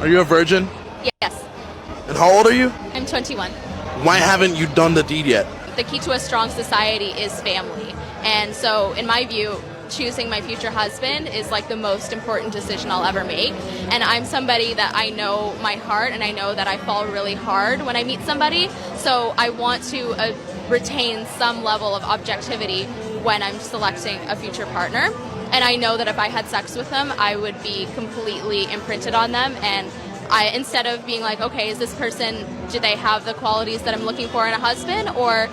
Are you a virgin? Yes, And how old are you? I'm 21. Why haven't you done the deed yet? The key to a strong society is family. And so, in my view, choosing my future husband is like the most important decision I'll ever make. And I'm somebody that I know my heart and I know that I fall really hard when I meet somebody. So I want to retain some level of objectivity when I'm selecting a future partner. And I know that if I had sex with them, I would be completely imprinted on them. And instead of being like, okay, is this person, do they have the qualities that I'm looking for in a husband, or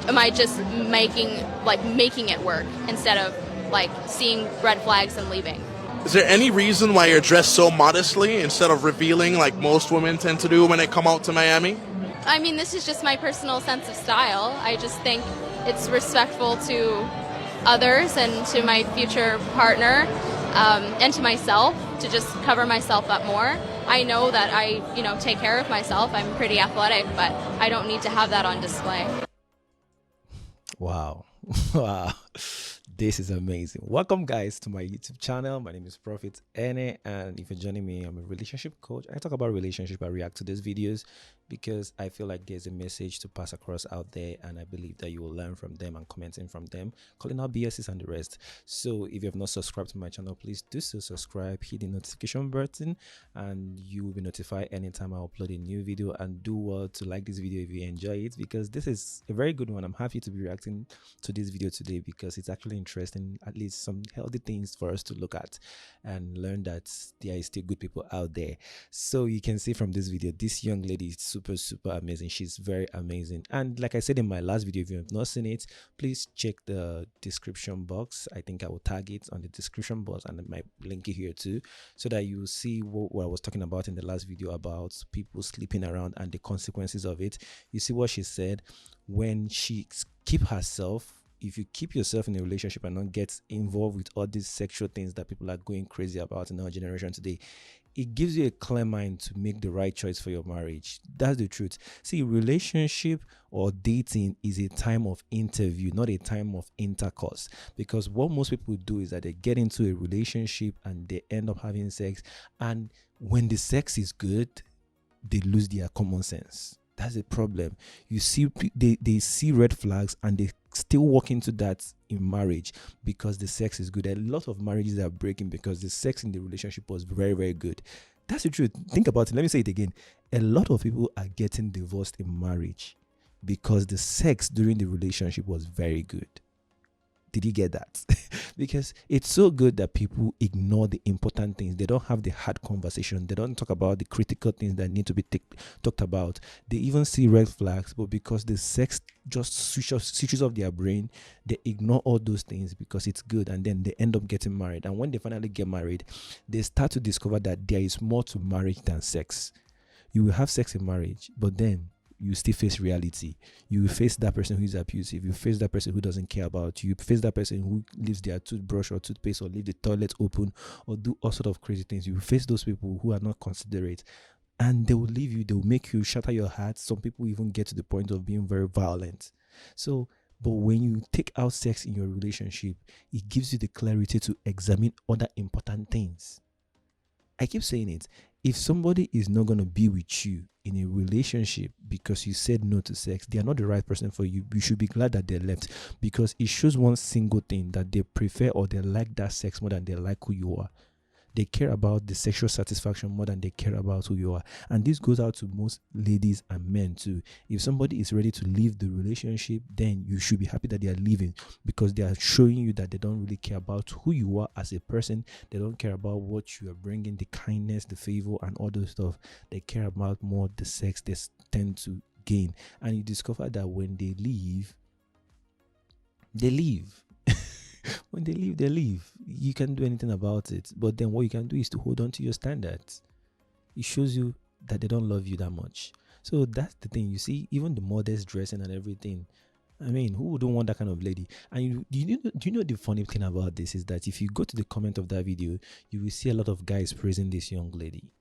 am I just making it work instead of like seeing red flags and leaving? Is there any reason why you're dressed so modestly instead of revealing like most women tend to do when they come out to Miami? I mean, this is just my personal sense of style. I just think it's respectful to others and to my future partner, and to myself, to just cover myself up more. I know that I, take care of myself. I'm pretty athletic, but I don't need to have that on display. Wow. Wow. This is amazing. Welcome, guys, to my YouTube channel. My name is Profit Eneh, and if you're joining me, I'm a relationship coach. I talk about relationship. I react to these videos because I feel like there's a message to pass across out there, and I believe that you will learn from them and commenting from them, calling out BSs and the rest. So if you have not subscribed to my channel, please do so. Subscribe, hit the notification button, and you will be notified anytime I upload a new video. And do well to like this video if you enjoy it, because this is a very good one. I'm happy to be reacting to this video today because it's actually interesting, at least some healthy things for us to look at and learn that there is still good people out there. So you can see from this video, this young lady is super amazing. She's very amazing, and like I said in my last video, if you have not seen it, please check the description box. I think I will tag it on the description box, and I might link it here too, so that you see what I was talking about in the last video about people sleeping around and the consequences of it. You see what she said when she keep herself. If you keep yourself in a relationship and not get involved with all these sexual things that people are going crazy about in our generation today, it gives you a clear mind to make the right choice for your marriage. That's the truth. See, relationship or dating is a time of interview, not a time of intercourse. Because what most people do is that they get into a relationship and they end up having sex. And when the sex is good, they lose their common sense. That's a problem. You see, they see red flags and they still walk into that in marriage because the sex is good. A lot of marriages are breaking because the sex in the relationship was very good. That's the truth. Think about it. Let me say it again. A lot of people are getting divorced in marriage because the sex during the relationship was very good. Did you get that? Because it's so good that people ignore the important things. They don't have the hard conversation. They don't talk about the critical things that need to be talked about. They even see red flags, but because the sex just switches off their brain, they ignore all those things because it's good, and then they end up getting married. And when they finally get married, they start to discover that there is more to marriage than sex. You will have sex in marriage, but then you still face reality. You will face that person who is abusive. You face that person who doesn't care about you. You face that person who leaves their toothbrush or toothpaste or leave the toilet open or do all sort of crazy things. You will face those people who are not considerate, and they will leave you. They will make you shatter your heart. Some people even get to the point of being very violent. So, but when you take out sex in your relationship, it gives you the clarity to examine other important things. I keep saying it. If somebody is not going to be with you in a relationship because you said no to sex, they are not the right person for you. You should be glad that they left, because it shows one single thing, that they prefer or they like that sex more than they like who you are. They care about the sexual satisfaction more than they care about who you are. And this goes out to most ladies and men too. If somebody is ready to leave the relationship, then you should be happy that they are leaving, because they are showing you that they don't really care about who you are as a person. They don't care about what you are bringing, the kindness, the favor, and all those stuff. They care about more the sex they tend to gain. And you discover that when they leave, they leave. When they leave, they leave. You can't do anything about it. But then what you can do is to hold on to your standards. It shows you that they don't love you that much. So that's the thing. You see, even the modest dressing and everything. I mean, who wouldn't want that kind of lady? And do you know the funny thing about this is that if you go to the comment of that video, you will see a lot of guys praising this young lady.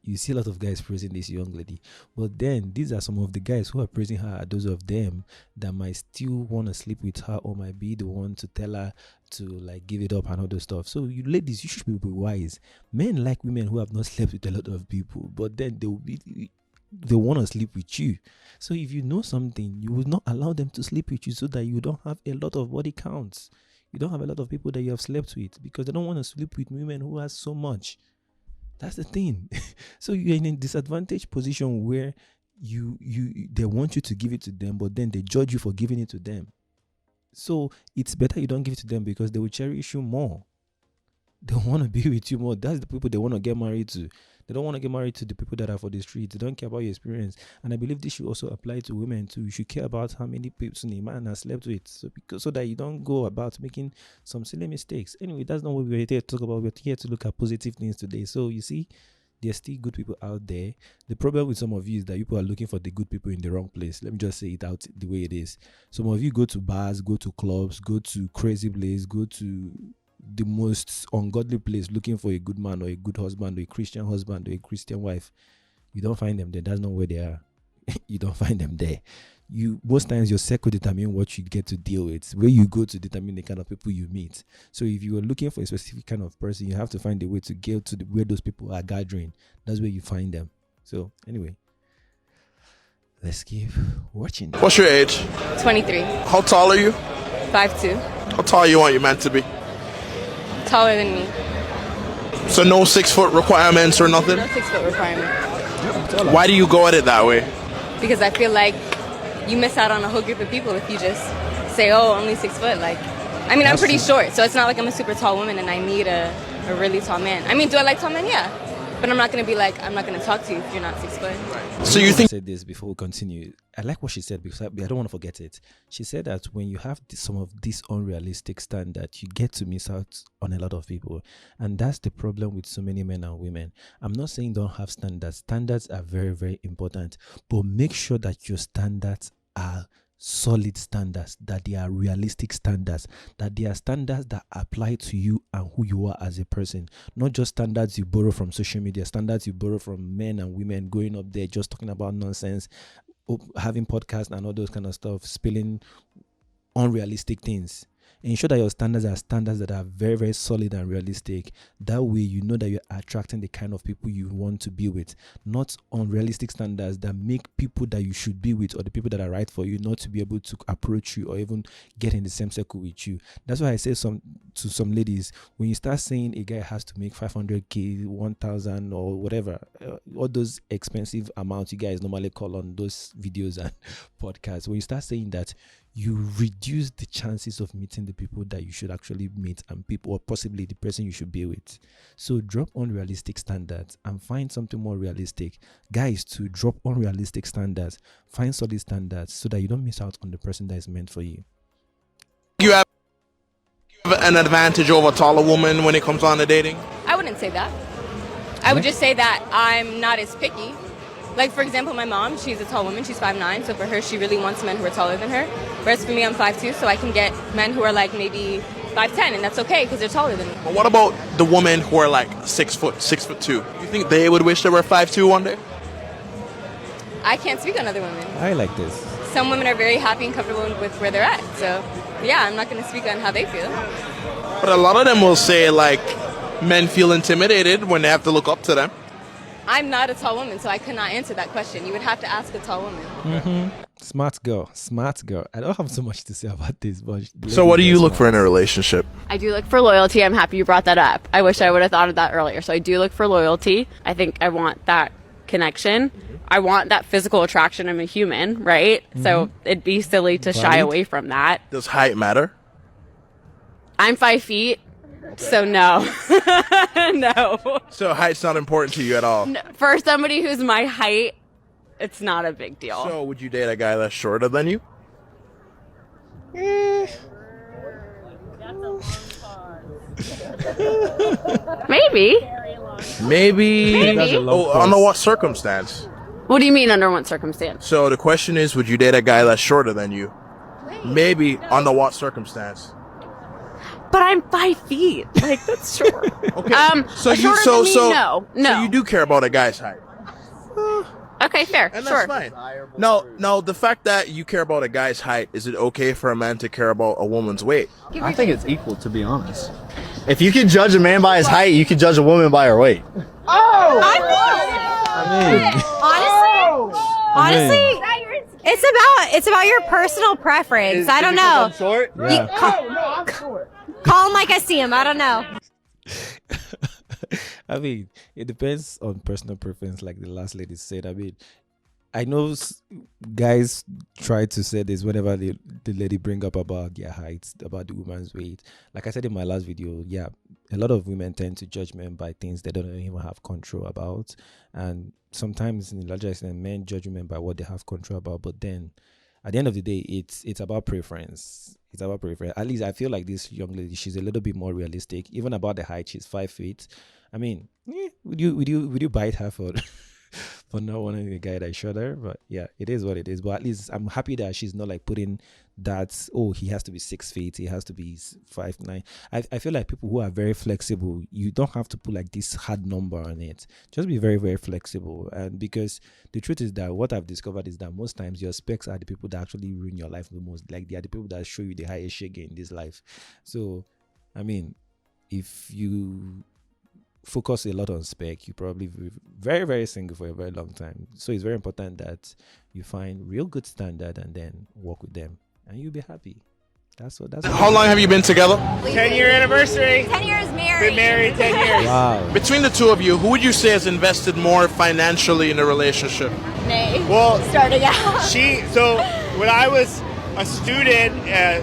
You see a lot of guys praising this young lady, but then these are some of the guys who are praising her are those of them that might still want to sleep with her or might be the one to tell her to like give it up and all those stuff. So you ladies, you should be wise. Men like women who have not slept with a lot of people, but then they want to sleep with you. So if you know something, you will not allow them to sleep with you so that you don't have a lot of body counts. You don't have a lot of people that you have slept with because they don't want to sleep with women who has so much. That's the thing. So you're in a disadvantaged position where they want you to give it to them, but then they judge you for giving it to them. So it's better you don't give it to them because they will cherish you more. They want to be with you more. That's the people they want to get married to. They don't want to get married to the people that are for the streets. They don't care about your experience. And I believe this should also apply to women too. You should care about how many people a man has slept with, so that you don't go about making some silly mistakes. Anyway, that's not what we're here to talk about. We're here to look at positive things today. So you see, there's still good people out there. The problem with some of you is that people are looking for the good people in the wrong place. Let me just say it out the way it is. Some of you go to bars, go to clubs, go to crazy places, go to the most ungodly place looking for a good man or a good husband or a Christian husband or a Christian wife. You don't find them there. That's not where they are. You don't find them there. Most times your circle determine what you get to deal with. Where you go to determine the kind of people you meet. So if you are looking for a specific kind of person, you have to find a way to get to where those people are gathering. That's where you find them. So anyway, let's keep watching. What's your age? 23. How tall are you? 5'2". How tall you want your man to be? Taller than me. So no 6 foot requirements or nothing? No 6 foot requirement. Why do you go at it that way? Because I feel like you miss out on a whole group of people if you just say, oh, only 6 foot. Like, I mean, I'm pretty short, so it's not like I'm a super tall woman and I need a really tall man. I mean, do I like tall men? Yeah. But I'm not going to be like, I'm not going to talk to you if you're not 6 foot. So you think... I said this before we continue. I like what she said because I don't want to forget it. She said that when you have some of this unrealistic standard, you get to miss out on a lot of people. And that's the problem with so many men and women. I'm not saying don't have standards. Standards are very, very important. But make sure that your standards are solid standards, that they are realistic standards, that they are standards that apply to you and who you are as a person, not just standards you borrow from social media, standards you borrow from men and women going up there just talking about nonsense, having podcasts and all those kind of stuff, spilling unrealistic things. Ensure that your standards are standards that are very, very solid and realistic. That way you know that you're attracting the kind of people you want to be with, not unrealistic standards that make people that you should be with or the people that are right for you not to be able to approach you or even get in the same circle with you. That's why I say to some ladies, when you start saying a guy has to make 500k, 1,000 or whatever, all those expensive amounts you guys normally call on those videos and podcasts, when you start saying that, you reduce the chances of meeting the people that you should actually meet and people, or possibly the person you should be with. So drop unrealistic standards and find something more realistic. Guys, to drop unrealistic standards, find solid standards so that you don't miss out on the person that is meant for you. You have an advantage over a taller woman when it comes on to dating? I wouldn't say that. I would just say that I'm not as picky. Like, for example, my mom, she's a tall woman. She's 5'9", so for her, she really wants men who are taller than her. Whereas for me, I'm 5'2", so I can get men who are like maybe 5'10", and that's okay because they're taller than me. But what about the women who are like 6 foot, 6'2"? You think they would wish they were 5'2" one day? I can't speak on other women. I like this. Some women are very happy and comfortable with where they're at. So, yeah, I'm not going to speak on how they feel. But a lot of them will say, like, men feel intimidated when they have to look up to them. I'm not a tall woman, so I could not answer that question. You would have to ask a tall woman. Mm-hmm. Smart girl. I don't have so much to say about this, but so what do you look for in a relationship? I do look for loyalty. I'm happy you brought that up. I wish I would have thought of that earlier. So I do look for loyalty. I think I want that connection. I want that physical attraction. I'm a human, right? Mm-hmm. So it'd be silly to shy away from that. Does height matter? I'm 5 feet. So no. No. So height's not important to you at all? No, for somebody who's my height, it's not a big deal. So would you date a guy that's shorter than you? Maybe. Maybe. Oh, under what circumstance? What do you mean under what circumstance? So the question is, would you date a guy that's shorter than you? Maybe under what circumstance? But I'm 5 feet. Like, that's short. Okay. So no. So you do care about a guy's height. Okay, fair. And sure. that's fine. No, the fact that you care about a guy's height, is it okay for a man to care about a woman's weight? I think it's equal, to be honest. If you can judge a man by his height, you can judge a woman by her weight. Honestly, it's about your personal preference. I don't know. I'm short? Yeah. Call him like I see him. I don't know. I mean, it depends on personal preference, like the last lady said. I mean, I know guys try to say this whenever the lady bring up about their height, about the woman's weight. Like I said in my last video, yeah, a lot of women tend to judge men by things they don't even have control about. And sometimes in the larger extent, men judge women by what they have control about. But then at the end of the day, it's about preference. It's about preference. At least I feel like this young lady, she's a little bit more realistic. Even about the height, she's 5 feet. I mean, would you bite her for not wanting a guy that's shorter? But yeah, it is what it is. But at least I'm happy that she's not like putting that, oh, he has to be 6 feet, he has to be 5'9". I feel like people who are very flexible, you don't have to put like this hard number on it. Just be very, very flexible. And because the truth is that what I've discovered is that most times your specs are the people that actually ruin your life the most. Like they are the people that show you the highest shake in this life. So I mean, if you focus a lot on spec, you probably be very, very single for a very long time. So it's very important that you find real good standard and then work with them, and you'll be happy. That's what. How long have you been together? 10-year anniversary. 10 years married. Been married 10 years. Wow. Between the two of you, who would you say has invested more financially in a relationship? Nay. Well, Starting out. so when I was a student,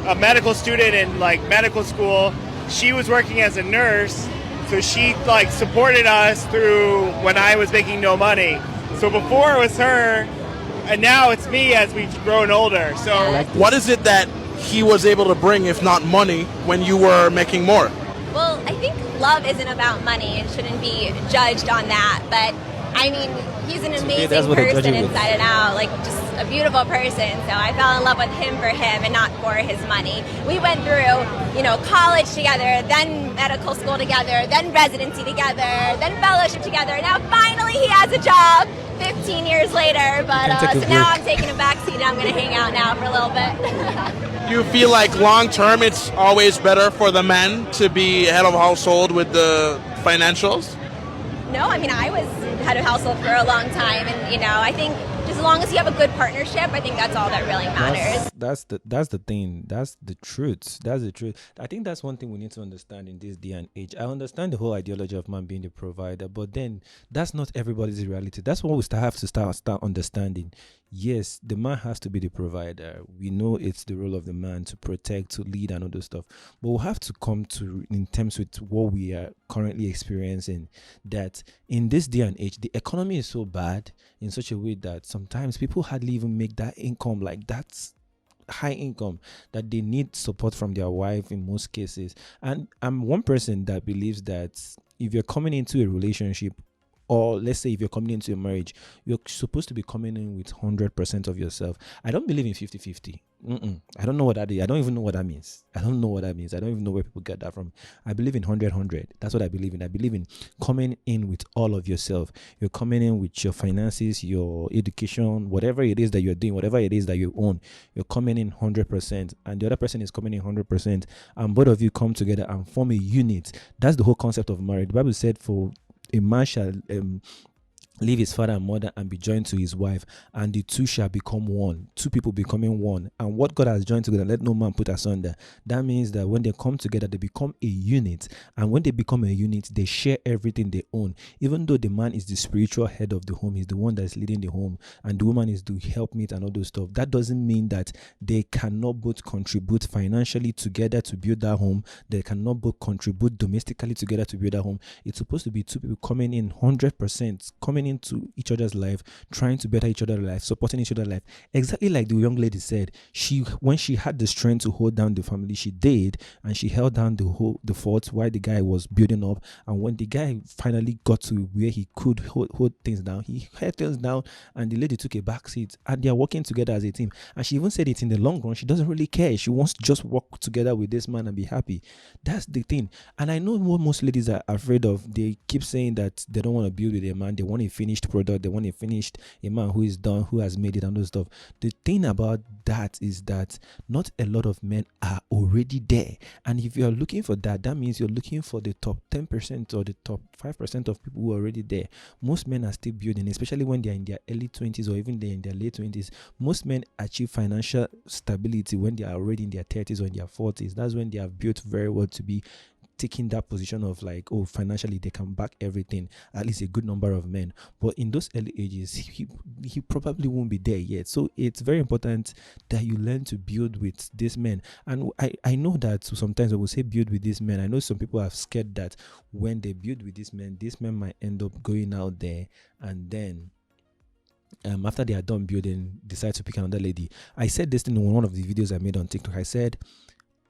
a medical student in like medical school, she was working as a nurse. So she like supported us through when I was making no money. So before it was her, and now it's me as we've grown older. So What is it that he was able to bring, if not money, when you were making more? Well, I think love isn't about money and shouldn't be judged on that. But I mean, he's an amazing that's what they judge person you with. inside and out, like just a beautiful person. So I fell in love with him for him and not for his money. We went through, college together, then medical school together, then residency together, then fellowship together. Now finally he has a job 15 years later. But take a so now break. I'm taking a backseat and I'm going to hang out now for a little bit. You feel like long term it's always better for the man to be head of household with the financials? No, I mean, I was head of household for a long time, and I think just as long as you have a good partnership, I think that's all that really matters. That's the thing. That's the truth. That's the truth. I think that's one thing we need to understand in this day and age. I understand the whole ideology of man being the provider, but then that's not everybody's reality. That's what we have to start understanding. Yes, the man has to be the provider. We know it's the role of the man to protect, to lead, and all those stuff. But we'll have to come to in terms with what we are currently experiencing. That in this day and age, the economy is so bad in such a way that sometimes people hardly even make that income, like that's high income, that they need support from their wife in most cases. And I'm one person that believes that if you're coming into a relationship, or let's say if you're coming into a marriage, you're supposed to be coming in with 100% of yourself. I don't believe in 50-50. I don't know what that is. I don't even know what that means. I don't know what that means. I don't even know where people get that from. I believe in 100-100. That's what I believe in. I believe in coming in with all of yourself. You're coming in with your finances, your education, whatever it is that you're doing, whatever it is that you own. You're coming in 100%, and the other person is coming in 100%, and both of you come together and form a unit. That's the whole concept of marriage. The Bible said, for a man shall leave his father and mother and be joined to his wife, and the two shall become one. Two people becoming one. And what God has joined together, let no man put asunder. That means that when they come together, they become a unit. And when they become a unit, they share everything they own. Even though the man is the spiritual head of the home, he's the one that is leading the home, and the woman is the helpmate and all those stuff. That doesn't mean that they cannot both contribute financially together to build that home. They cannot both contribute domestically together to build that home. It's supposed to be two people coming in 100%, coming into each other's life, trying to better each other's life, supporting each other's life. Exactly like the young lady said, when she had the strength to hold down the family, she did, and she held down the fort while the guy was building up. And when the guy finally got to where he could hold things down, he held things down, and the lady took a back seat, and they are working together as a team. And she even said it, in the long run, she doesn't really care. She wants to just work together with this man and be happy. That's the thing. And I know what most ladies are afraid of. They keep saying that they don't want to build with a man. They want a finished product. They want a man who is done, who has made it, and those stuff. The thing about that is that not a lot of men are already there. And if you are looking for that, that means you're looking for the top 10% or the top 5% of people who are already there. Most men are still building, especially when they're in their early 20s or even they're in their late 20s. Most men achieve financial stability when they are already in their 30s or in their 40s. That's when they have built very well to be taking that position of like, oh, financially they can back everything, at least a good number of men. But in those early ages, he probably won't be there yet. So it's very important that you learn to build with these men. And I know that sometimes when we say build with these men, I know some people are scared that when they build with these men might end up going out there and then after they are done building, decide to pick another lady. I said this thing in one of the videos I made on TikTok. I said,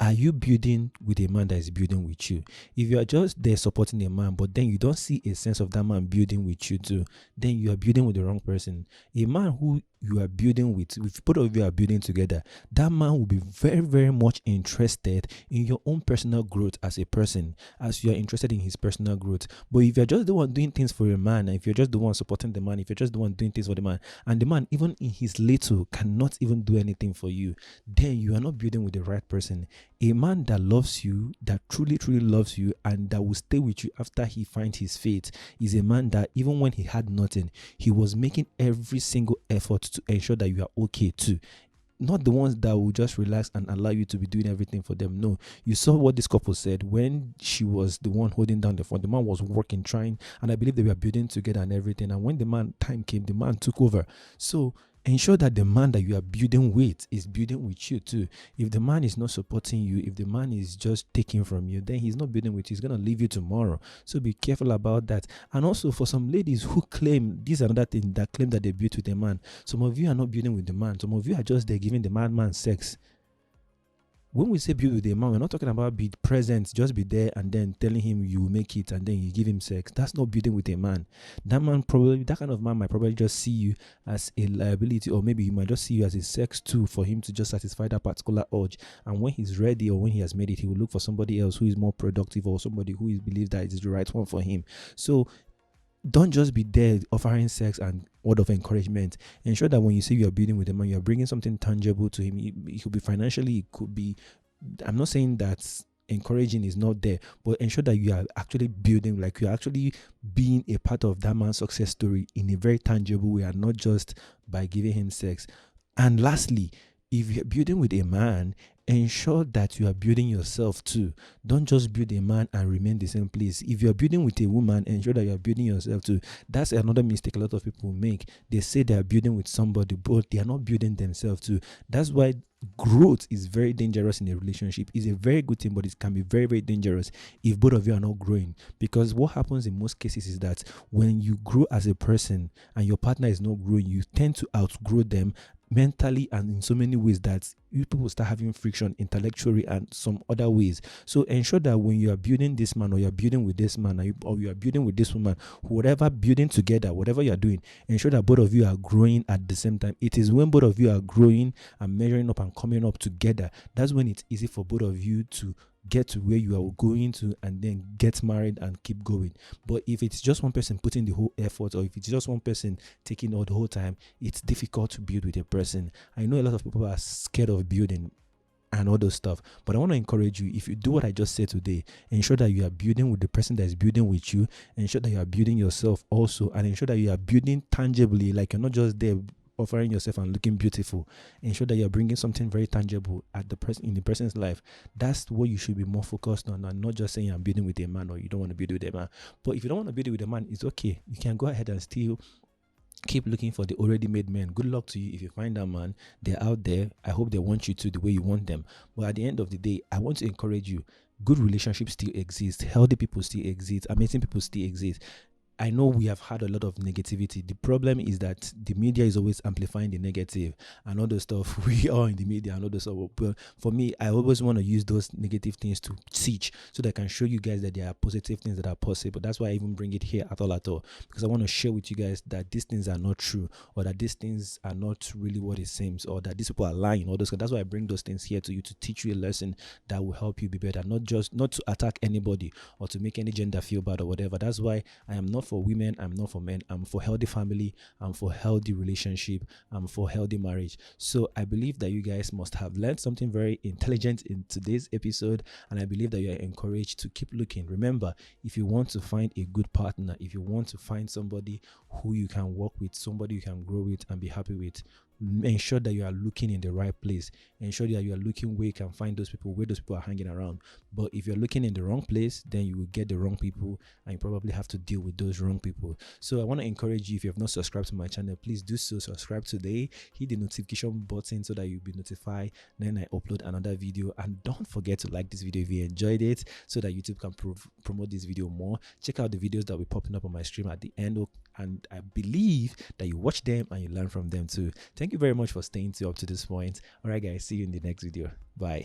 are you building with a man that is building with you? If you are just there supporting a man, but then you don't see a sense of that man building with you too, then you are building with the wrong person. A man who you are building with, if both of you are building together, that man will be very, very much interested in your own personal growth as a person, as you are interested in his personal growth. But if you're just the one doing things for a man, and if you're just the one supporting the man, if you're just the one doing things for the man, and the man, even in his little, cannot even do anything for you, then you are not building with the right person. A man that loves you, that truly, truly loves you, and that will stay with you after he finds his fate, is a man that even when he had nothing, he was making every single effort to ensure that you are okay too. Not the ones that will just relax and allow you to be doing everything for them. No, you saw what this couple said when she was the one holding down the phone. The man was working, trying, and I believe they were building together and everything. And when the man time came, the man took over. So ensure that the man that you are building with is building with you too. If the man is not supporting you, if the man is just taking from you, then he's not building with you. He's going to leave you tomorrow. So be careful about that. And also for some ladies who claim, this is another thing, that claim that they built with a man. Some of you are not building with the man. Some of you are just there giving the man sex. When we say build with a man, we're not talking about be present, just be there and then telling him you will make it and then you give him sex. That's not building with a man. That kind of man might probably just see you as a liability, or maybe he might just see you as a sex tool for him to just satisfy that particular urge. And when he's ready or when he has made it, he will look for somebody else who is more productive or somebody who is believes that it is the right one for him. So don't just be there offering sex and word of encouragement. Ensure that when you say you are building with a man, you are bringing something tangible to him. It could be financially, it could be, I'm not saying that encouraging is not there, but ensure that you are actually building, like you are actually being a part of that man's success story in a very tangible way and not just by giving him sex. And lastly, if you're building with a man, ensure that you are building yourself too. Don't just build a man and remain the same place. If you're building with a woman, ensure that you're building yourself too. That's another mistake a lot of people make. They say they are building with somebody, but they are not building themselves too. That's why growth is very dangerous in a relationship. It's a very good thing, but it can be very, very dangerous if both of you are not growing. Because what happens in most cases is that when you grow as a person and your partner is not growing, you tend to outgrow them mentally and in so many ways that you people start having friction intellectually and some other ways. So ensure that when you are building this man, or you're building with this man, or you are building with this woman, whatever building together, whatever you're doing, ensure that both of you are growing at the same time. It is when both of you are growing and measuring up and coming up together, that's when it's easy for both of you to get to where you are going to and then get married and keep going. But if it's just one person putting the whole effort, or if it's just one person taking all the whole time, it's difficult to build with a person. I know a lot of people are scared of building and all those stuff, but I want to encourage you, if you do what I just said today, ensure that you are building with the person that is building with you, ensure that you are building yourself also, and ensure that you are building tangibly, like you're not just there offering yourself and looking beautiful. Ensure that you're bringing something very tangible at the person, in the person's life. That's what you should be more focused on, and not just saying I'm building with a man or you don't want to build with a man. But if you don't want to build with a man, it's okay. You can go ahead and still keep looking for the already made men. Good luck to you if you find that man. They're out there. I hope they want you to the way you want them. But at the end of the day, I want to encourage you. Good relationships still exist. Healthy people still exist. Amazing people still exist. I know we have had a lot of negativity. The problem is that the media is always amplifying the negative and all the stuff. We are in the media and all the stuff. But for me, I always want to use those negative things to teach so that I can show you guys that there are positive things that are possible. That's why I even bring it here at all, because I want to share with you guys that these things are not true, or that these things are not really what it seems, or that these people are lying. All those. That's why I bring those things here to you, to teach you a lesson that will help you be better, not to attack anybody or to make any gender feel bad or whatever. That's why I am not for women, I'm not for men. I'm for healthy family, I'm for healthy relationship, I'm for healthy marriage. So I believe that you guys must have learned something very intelligent in today's episode, and I believe that you are encouraged to keep looking. Remember, if you want to find a good partner, if you want to find somebody who you can work with, somebody you can grow with and be happy with, ensure that you are looking in the right place. Ensure that you are looking where you can find those people, where those people are hanging around. But if you're looking in the wrong place, then you will get the wrong people, and you probably have to deal with those wrong people. So I want to encourage you, if you have not subscribed to my channel, please do so. Subscribe today, hit the notification button so that you'll be notified when I upload another video, and don't forget to like this video if you enjoyed it, so that YouTube can promote this video more. Check out the videos that will be popping up on my stream at the end, and I believe that you watch them and you learn from them too. Thank you very much for staying up to this point. All right, guys, see you in the next video. Bye.